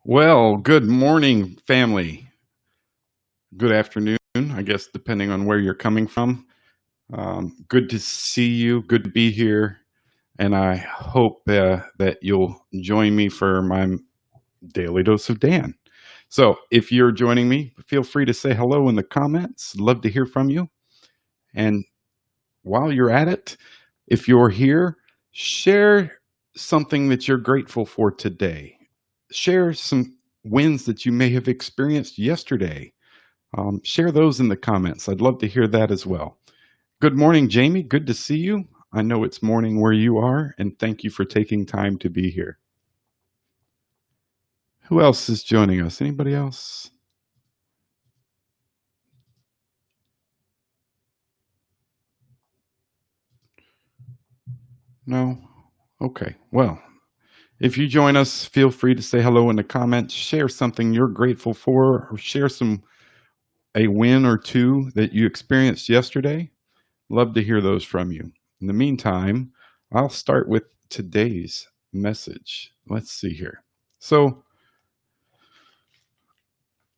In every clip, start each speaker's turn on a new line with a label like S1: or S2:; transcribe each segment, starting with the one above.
S1: Well, good morning, family. Good afternoon, I guess, depending on where you're coming from. Good to see you. Good to be here. And I hope that you'll join me for my daily dose of Dan. So, if you're joining me, feel free to say hello in the comments. Love to hear from you. And while you're at it, if you're here, share something that you're grateful for today. Share some wins that you may have experienced yesterday. Share those in the comments. I'd love to hear that as well. Good morning, Jamie. Good to see you. I know it's morning where you are, and thank you for taking time to be here. Who else is joining us? Anybody else? No? Okay. Well, if you join us, feel free to say hello in the comments. Share something you're grateful for, or share a win or two that you experienced yesterday. Love to hear those from you. In the meantime, I'll start with today's message. Let's see here. So,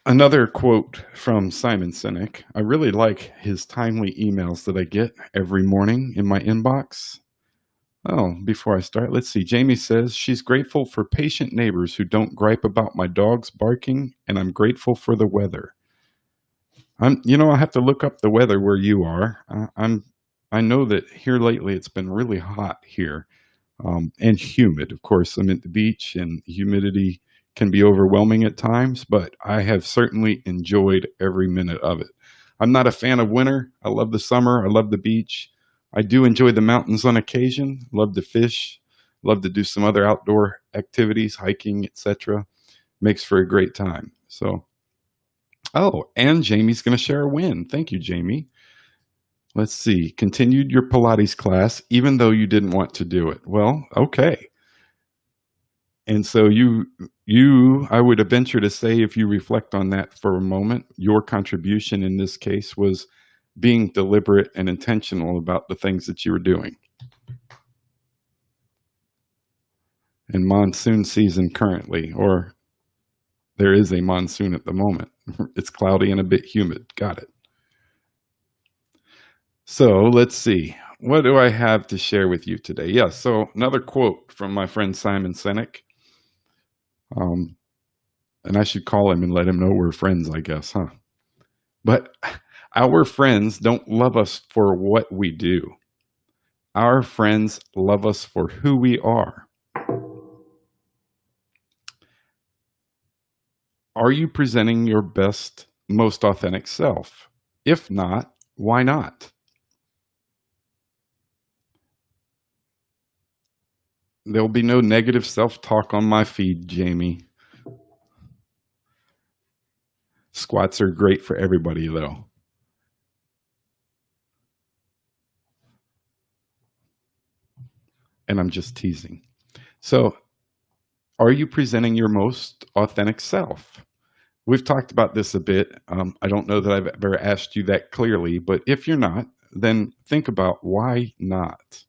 S1: another quote from Simon Sinek. I really like his timely emails that I get every morning in my inbox. Oh, before I start, let's see. Jamie says she's grateful for patient neighbors who don't gripe about my dogs barking, and I'm grateful for the weather. I have to look up the weather where you are. I know that here lately it's been really hot here, and humid. Of course, I'm at the beach, and humidity can be overwhelming at times, but I have certainly enjoyed every minute of it. I'm not a fan of winter. I love the summer. I love the beach. I do enjoy the mountains on occasion. Love to fish. Love to do some other outdoor activities, hiking, etc. Makes for a great time. So, oh, and Jamie's going to share a win. Thank you, Jamie. Let's see. Continued your Pilates class even though you didn't want to do it. Well, okay. And so I would venture to say, if you reflect on that for a moment, your contribution in this case was being deliberate and intentional about the things that you were doing. In monsoon season currently, or there is a monsoon at the moment. It's cloudy and a bit humid. Got it. So let's see. What do I have to share with you today? Yeah, so another quote from my friend Simon Sinek. And I should call him and let him know we're friends, I guess, huh? But our friends don't love us for what we do. Our friends love us for who we are. Are you presenting your best, most authentic self? If not, why not? There'll be no negative self-talk on my feed, Jamie. Squats are great for everybody, though. And I'm just teasing. So, are you presenting your most authentic self? We've talked about this a bit. I don't know that I've ever asked you that clearly, but if you're not, then think about why not.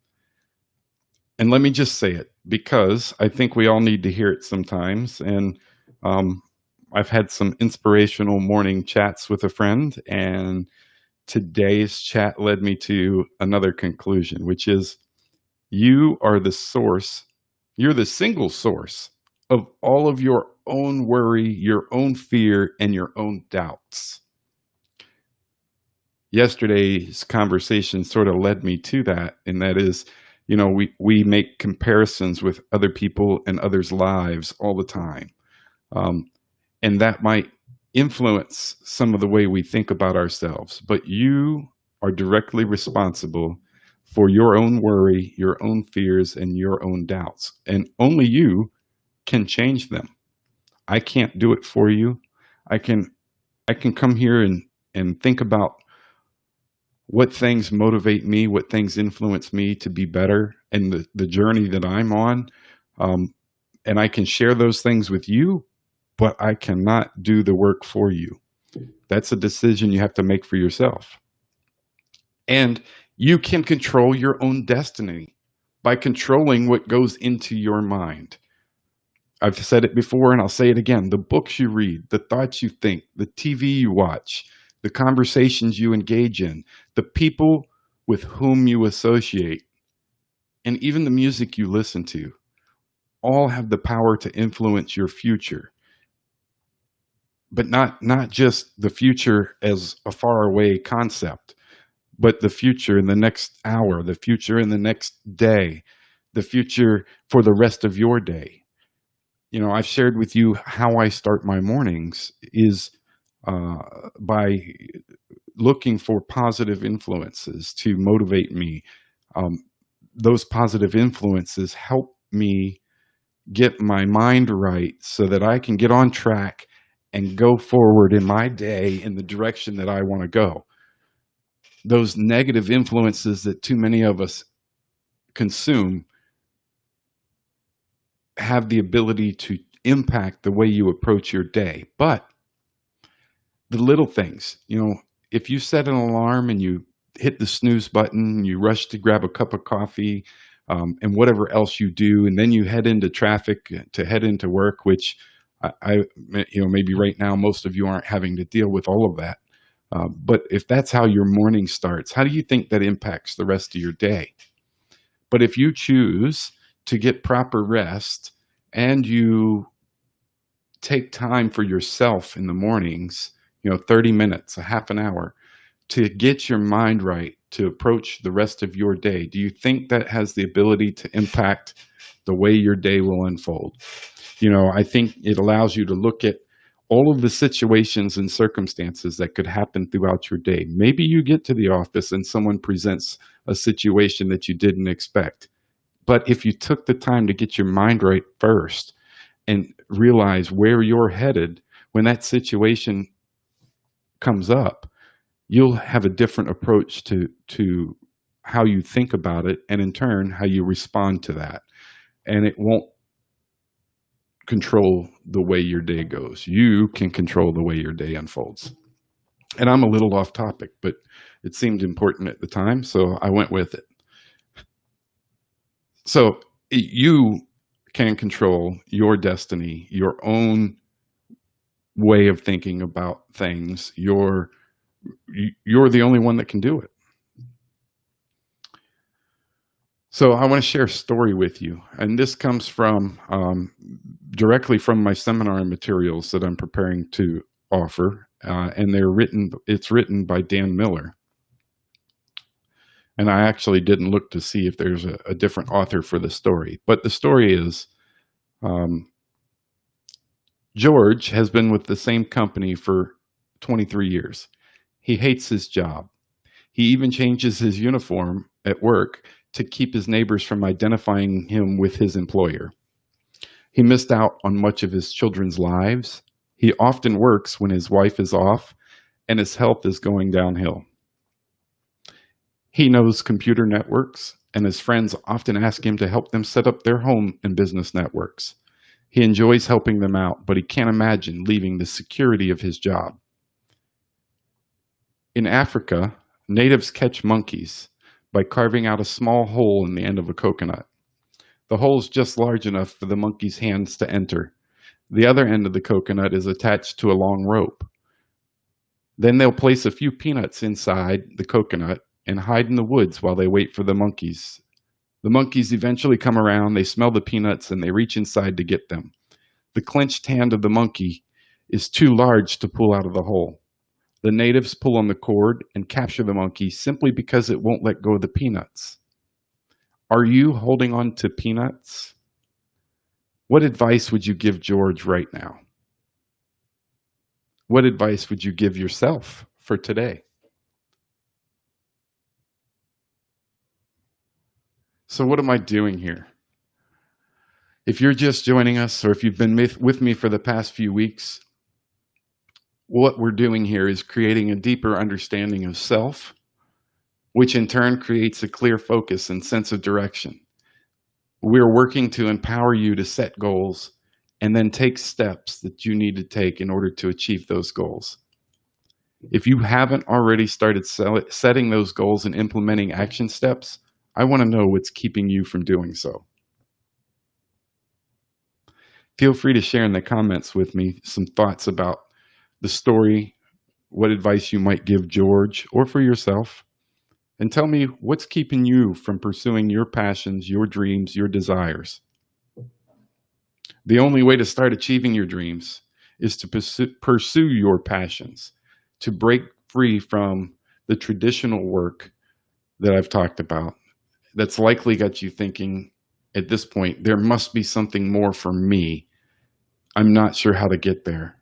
S1: And let me just say it, because I think we all need to hear it sometimes. And I've had some inspirational morning chats with a friend, and today's chat led me to another conclusion, which is you are the source, you're the single source of all of your own worry, your own fear, and your own doubts. Yesterday's conversation sort of led me to that, and that is, we make comparisons with other people and others' lives all the time. And that might influence some of the way we think about ourselves. But you are directly responsible for your own worry, your own fears, and your own doubts. And only you can change them. I can't do it for you. I can come here and think about what things motivate me, what things influence me to be better, and the journey that I'm on. And I can share those things with you, but I cannot do the work for you. That's a decision you have to make for yourself. And you can control your own destiny by controlling what goes into your mind. I've said it before and I'll say it again. The books you read, the thoughts you think, the TV you watch, the conversations you engage in, the people with whom you associate, and even the music you listen to all have the power to influence your future. But not just the future as a far away concept, but the future in the next hour, the future in the next day, the future for the rest of your day. I've shared with you how I start my mornings is by looking for positive influences to motivate me. Those positive influences help me get my mind right so that I can get on track and go forward in my day in the direction that I want to go. Those negative influences that too many of us consume have the ability to impact the way you approach your day. But the little things, if you set an alarm and you hit the snooze button, you rush to grab a cup of coffee, and whatever else you do, and then you head into traffic to head into work, which maybe right now most of you aren't having to deal with all of that. But if that's how your morning starts, how do you think that impacts the rest of your day? But if you choose to get proper rest and you take time for yourself in the mornings, 30 minutes, a half an hour, to get your mind right to approach the rest of your day, do you think that has the ability to impact the way your day will unfold? I think it allows you to look at all of the situations and circumstances that could happen throughout your day. Maybe you get to the office and someone presents a situation that you didn't expect. But if you took the time to get your mind right first and realize where you're headed when that situation comes up, you'll have a different approach to how you think about it, and in turn, how you respond to that. And it won't control the way your day goes. You can control the way your day unfolds. And I'm a little off topic, but it seemed important at the time, so I went with it. So you can control your destiny, your own way of thinking about things. You're the only one that can do it. So I want to share a story with you, and this comes from directly from my seminar materials that I'm preparing to offer, and it's written by Dan Miller. And I actually didn't look to see if there's a different author for the story, but the story is George has been with the same company for 23 years. He hates his job. He even changes his uniform at work to keep his neighbors from identifying him with his employer. He missed out on much of his children's lives. He often works when his wife is off and his health is going downhill. He knows computer networks, and his friends often ask him to help them set up their home and business networks. He enjoys helping them out, but he can't imagine leaving the security of his job. In Africa, natives catch monkeys by carving out a small hole in the end of a coconut. The hole is just large enough for the monkey's hands to enter. The other end of the coconut is attached to a long rope. Then they'll place a few peanuts inside the coconut and hide in the woods while they wait for the monkeys. The monkeys eventually come around, they smell the peanuts, and they reach inside to get them. The clenched hand of the monkey is too large to pull out of the hole. The natives pull on the cord and capture the monkey simply because it won't let go of the peanuts. Are you holding on to peanuts? What advice would you give George right now? What advice would you give yourself for today? So what am I doing here? If you're just joining us, or if you've been with me for the past few weeks, what we're doing here is creating a deeper understanding of self, which in turn creates a clear focus and sense of direction. We're working to empower you to set goals and then take steps that you need to take in order to achieve those goals. If you haven't already started setting those goals and implementing action steps, I want to know what's keeping you from doing so. Feel free to share in the comments with me some thoughts about the story, what advice you might give George or for yourself, and tell me what's keeping you from pursuing your passions, your dreams, your desires. The only way to start achieving your dreams is to pursue your passions, to break free from the traditional work that I've talked about that's likely got you thinking at this point, there must be something more for me. I'm not sure how to get there.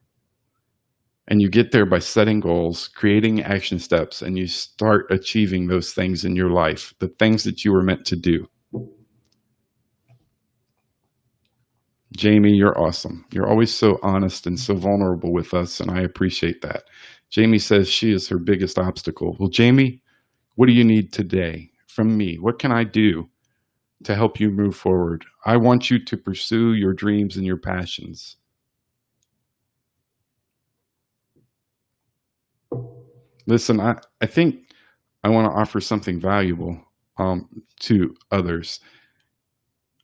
S1: And you get there by setting goals, creating action steps, and you start achieving those things in your life, the things that you were meant to do. Jamie, you're awesome. You're always so honest and so vulnerable with us, and I appreciate that. Jamie says she is her biggest obstacle. Well, Jamie, what do you need today from me? What can I do to help you move forward? I want you to pursue your dreams and your passions. Listen, I think I want to offer something valuable to others.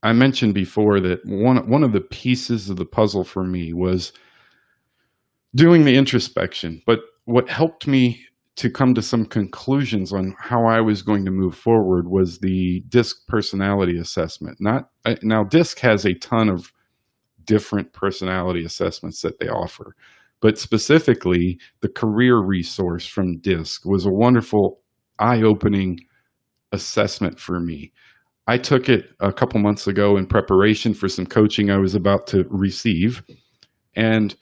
S1: I mentioned before that one of the pieces of the puzzle for me was doing the introspection. But what helped me to come to some conclusions on how I was going to move forward was the DISC personality assessment. Now, DISC has a ton of different personality assessments that they offer, but specifically the career resource from DISC was a wonderful, eye-opening assessment for me. I took it a couple months ago in preparation for some coaching I was about to receive, and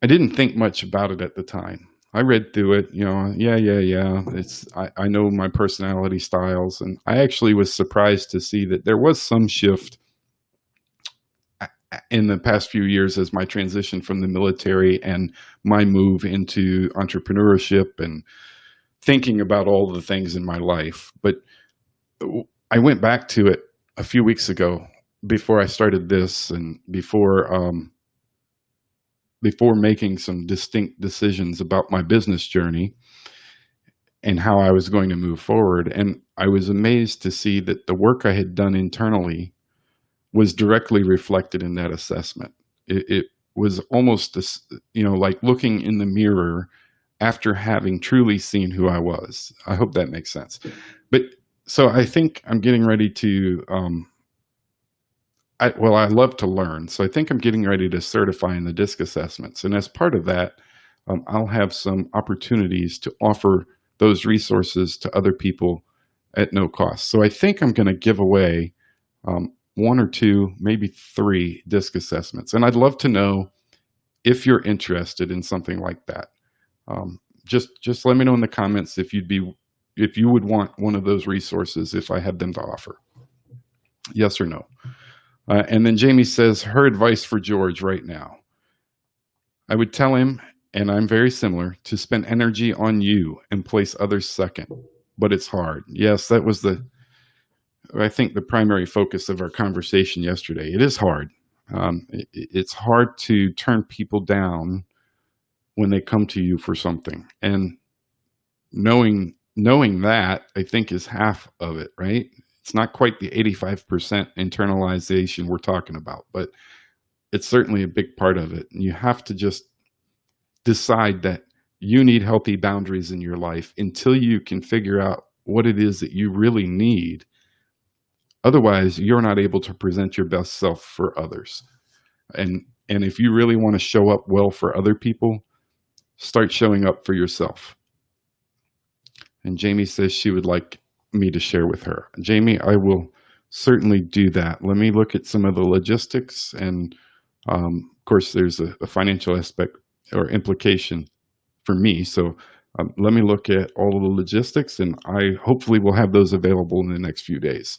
S1: I didn't think much about it at the time. I read through it, yeah. I know my personality styles, and I actually was surprised to see that there was some shift in the past few years as my transition from the military and my move into entrepreneurship and thinking about all the things in my life. But I went back to it a few weeks ago before I started this and before making some distinct decisions about my business journey and how I was going to move forward. And I was amazed to see that the work I had done internally was directly reflected in that assessment. It was almost like looking in the mirror after having truly seen who I was. I hope that makes sense. But so I think I'm getting ready to, I love to learn. So I think I'm getting ready to certify in the DISC assessments. And as part of that, I'll have some opportunities to offer those resources to other people at no cost. So I think I'm going to give away one or two, maybe 3 DISC assessments. And I'd love to know if you're interested in something like that. Just let me know in the comments if you would want one of those resources if I had them to offer. Yes or no. And then Jamie says her advice for George right now. I would tell him, and I'm very similar, to spend energy on you and place others second. But it's hard. Yes, that was I think the primary focus of our conversation yesterday. It is hard. It's hard to turn people down when they come to you for something. And knowing that, I think, is half of it, right? It's not quite the 85% internalization we're talking about, but it's certainly a big part of it. And you have to just decide that you need healthy boundaries in your life until you can figure out what it is that you really need. Otherwise, you're not able to present your best self for others. And if you really want to show up well for other people, start showing up for yourself. And Jamie says she would like me to share with her. Jamie, I will certainly do that. Let me look at some of the logistics. And of course, there's a financial aspect or implication for me. So let me look at all of the logistics, and I hopefully will have those available in the next few days.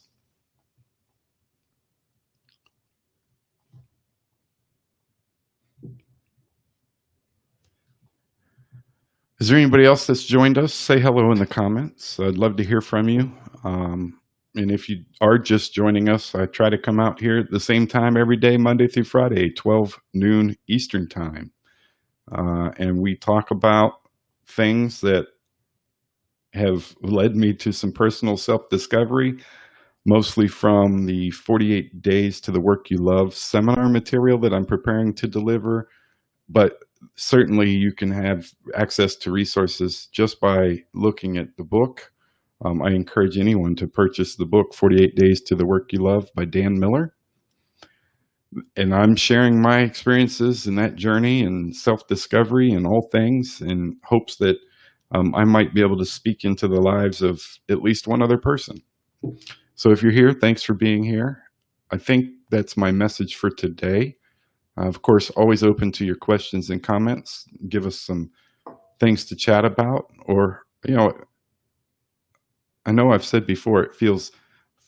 S1: Is there anybody else that's joined us? Say hello in the comments. I'd love to hear from you. And if you are just joining us, I try to come out here at the same time every day, Monday through Friday, 12 noon Eastern time. And we talk about things that have led me to some personal self-discovery, mostly from the 48 Days to the Work You Love seminar material that I'm preparing to deliver. But certainly you can have access to resources just by looking at the book. I encourage anyone to purchase the book, 48 Days to the Work You Love by Dan Miller. And I'm sharing my experiences in that journey and self-discovery and all things in hopes that I might be able to speak into the lives of at least one other person. So if you're here, thanks for being here. I think that's my message for today. Of course, always open to your questions and comments. Give us some things to chat about, or, I know I've said before, it feels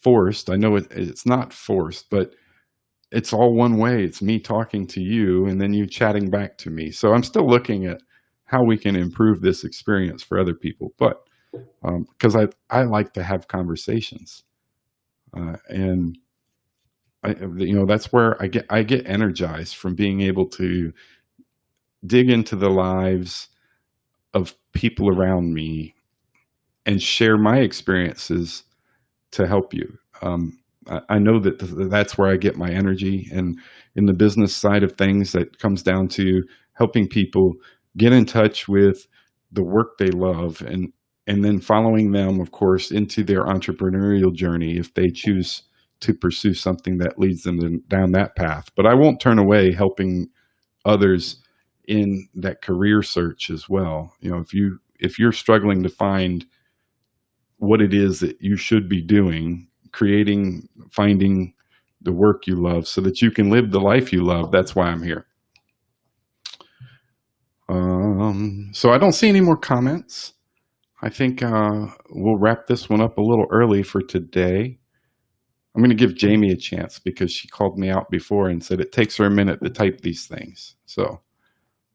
S1: forced. I know it's not forced, but it's all one way. It's me talking to you and then you chatting back to me. So I'm still looking at how we can improve this experience for other people. But because I like to have conversations, and that's where I get energized from being able to dig into the lives of people around me and share my experiences to help you. I know that that's where I get my energy, and in the business side of things, that comes down to helping people get in touch with the work they love, and then following them, of course, into their entrepreneurial journey if they choose to pursue something that leads them down that path. But I won't turn away helping others in that career search as well. If you're struggling to find what it is that you should be doing, finding the work you love so that you can live the life you love, that's why I'm here. So I don't see any more comments. I think we'll wrap this one up a little early for today. I'm going to give Jamie a chance because she called me out before and said it takes her a minute to type these things. So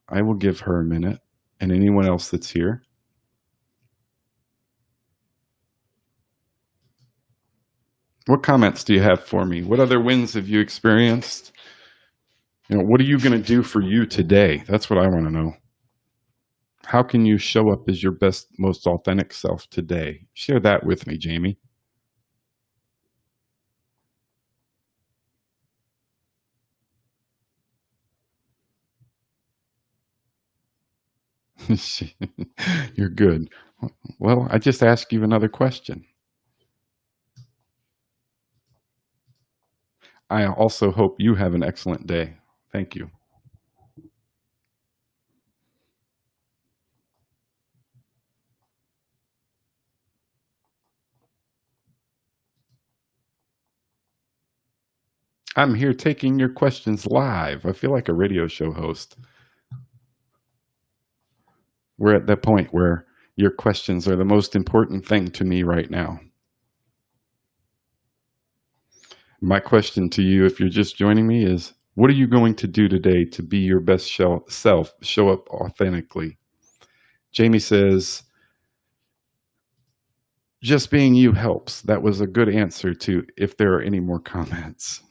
S1: I will give her a minute, and anyone else that's here. What comments do you have for me? What other wins have you experienced? What are you going to do for you today? That's what I want to know. How can you show up as your best, most authentic self today? Share that with me, Jamie. You're good. Well, I just asked you another question. I also hope you have an excellent day. Thank you. I'm here taking your questions live. I feel like a radio show host. We're at that point where your questions are the most important thing to me right now. My question to you, if you're just joining me, is what are you going to do today to be your best self, show up authentically? Jamie says, just being you helps. That was a good answer to if there are any more comments.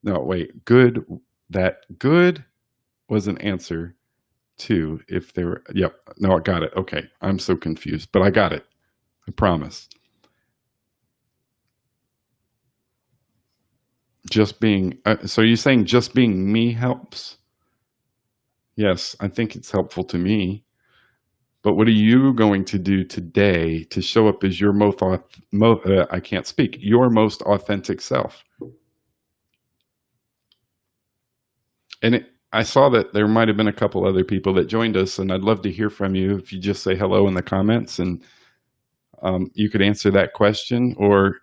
S1: No, wait, good. That good was an answer to if there were, yep. No, I got it. Okay. I'm so confused, but I got it. I promise. Just being, so you're saying just being me helps? Yes, I think it's helpful to me. But what are you going to do today to show up as your I can't speak, your most authentic self? And I saw that there might have been a couple other people that joined us, and I'd love to hear from you if you just say hello in the comments, and you could answer that question, or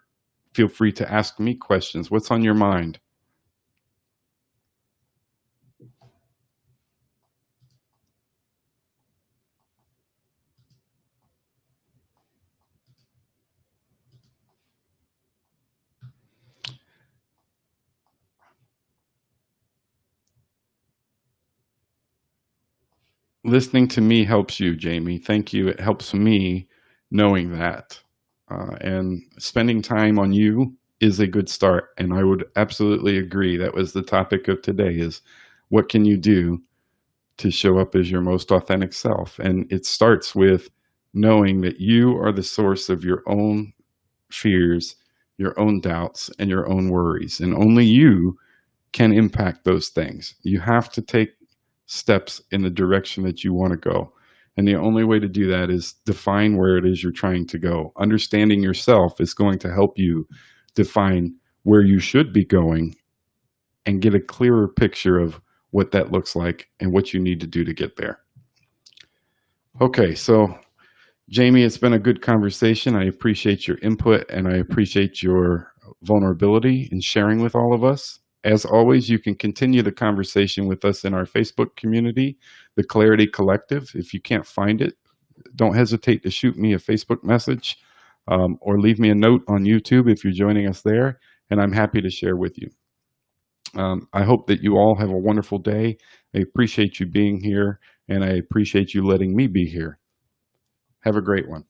S1: feel free to ask me questions. What's on your mind? Listening to me helps you, Jamie. Thank you. It helps me knowing that. And spending time on you is a good start. And I would absolutely agree. That was the topic of today, is what can you do to show up as your most authentic self? And it starts with knowing that you are the source of your own fears, your own doubts, and your own worries. And only you can impact those things. You have to take steps in the direction that you want to go. And the only way to do that is define where it is you're trying to go. Understanding yourself is going to help you define where you should be going and get a clearer picture of what that looks like and what you need to do to get there. Okay, so Jamie, it's been a good conversation. I appreciate your input and I appreciate your vulnerability in sharing with all of us. As always, you can continue the conversation with us in our Facebook community, the Clarity Collective. If you can't find it, don't hesitate to shoot me a Facebook message or leave me a note on YouTube if you're joining us there, and I'm happy to share with you. I hope that you all have a wonderful day. I appreciate you being here, and I appreciate you letting me be here. Have a great one.